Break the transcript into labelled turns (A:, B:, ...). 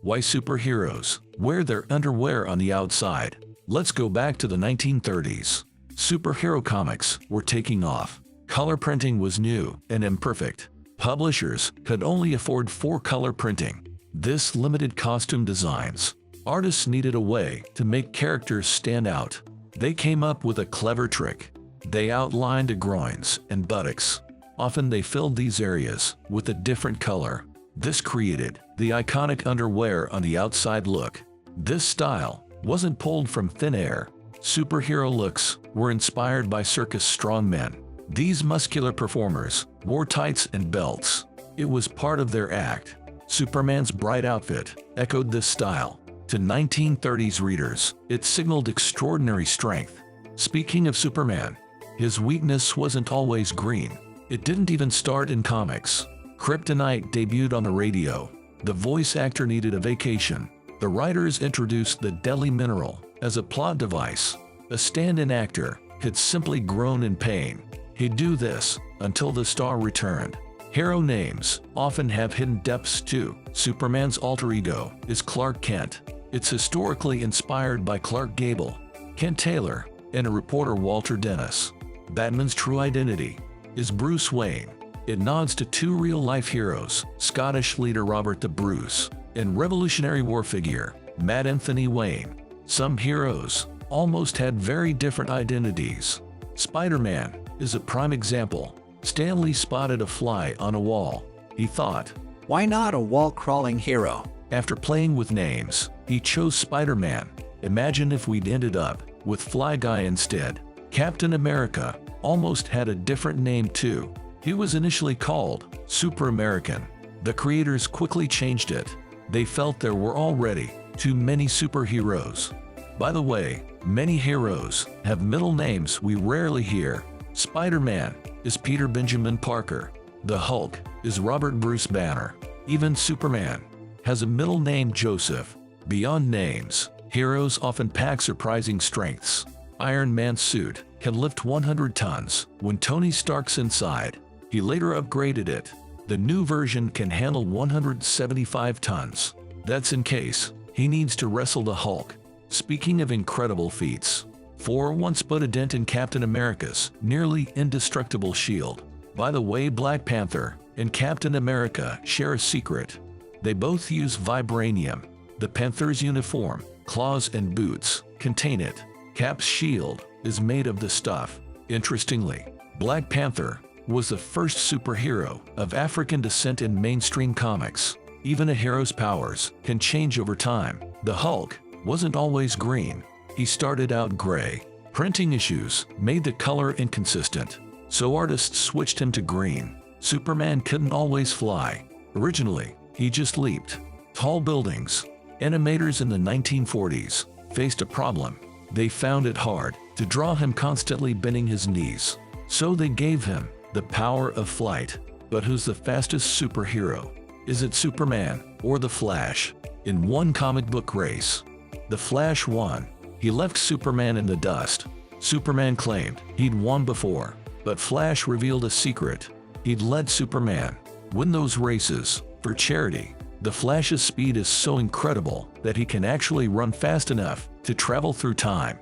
A: Why superheroes wear their underwear on the outside? Let's go back to the 1930s. Superhero comics were taking off. Color printing was new and imperfect. Publishers could only afford 4-color printing. This limited costume designs. Artists needed a way to make characters stand out. They came up with a clever trick. They outlined the groins and buttocks. Often they filled these areas with a different color. This created the iconic underwear on the outside look. This style wasn't pulled from thin air. Superhero looks were inspired by circus strongmen. These muscular performers wore tights and belts. It was part of their act. Superman's bright outfit echoed this style. To 1930s readers, it signaled extraordinary strength. Speaking of Superman, his weakness wasn't always green. It didn't even start in comics. Kryptonite debuted on the radio. The voice actor needed a vacation. The writers introduced the deadly mineral as a plot device. A stand-in actor had simply groan in pain. He'd do this until the star returned. Hero names often have hidden depths too. Superman's alter ego is Clark Kent. It's historically inspired by Clark Gable, Kent Taylor, and a reporter Walter Dennis. Batman's true identity is Bruce Wayne. It nods to 2 real-life heroes, Scottish leader Robert the Bruce, and Revolutionary War figure, Mad Anthony Wayne. Some heroes almost had very different identities. Spider-Man is a prime example. Stan Lee spotted a fly on a wall. He thought,
B: why not a wall-crawling hero?
A: After playing with names, he chose Spider-Man. Imagine if we'd ended up with Fly Guy instead. Captain America almost had a different name too. He was initially called Super American. The creators quickly changed it. They felt there were already too many superheroes. By the way, many heroes have middle names we rarely hear. Spider-Man is Peter Benjamin Parker. The Hulk is Robert Bruce Banner. Even Superman has a middle name Joseph. Beyond names, heroes often pack surprising strengths. Iron Man's suit can lift 100 tons when Tony Stark's inside. He later upgraded it. The new version can handle 175 tons. That's in case he needs to wrestle the Hulk. Speaking of incredible feats, Thor once put a dent in Captain America's nearly indestructible shield. By the way, Black Panther and Captain America share a secret. They both use vibranium. The Panther's uniform, claws and boots contain it. Cap's shield is made of the stuff. Interestingly, Black Panther was the first superhero of African descent in mainstream comics. Even a hero's powers can change over time. The Hulk wasn't always green. He started out gray. Printing issues made the color inconsistent, so artists switched him to green. Superman couldn't always fly. Originally, he just leaped tall buildings. Animators in the 1940s faced a problem. They found it hard to draw him constantly bending his knees. So they gave him the power of flight. But who's the fastest superhero? Is it Superman or the Flash? In one comic book race, the Flash won. He left Superman in the dust. Superman claimed he'd won before, but Flash revealed a secret. He'd let Superman win those races for charity. The Flash's speed is so incredible that he can actually run fast enough to travel through time.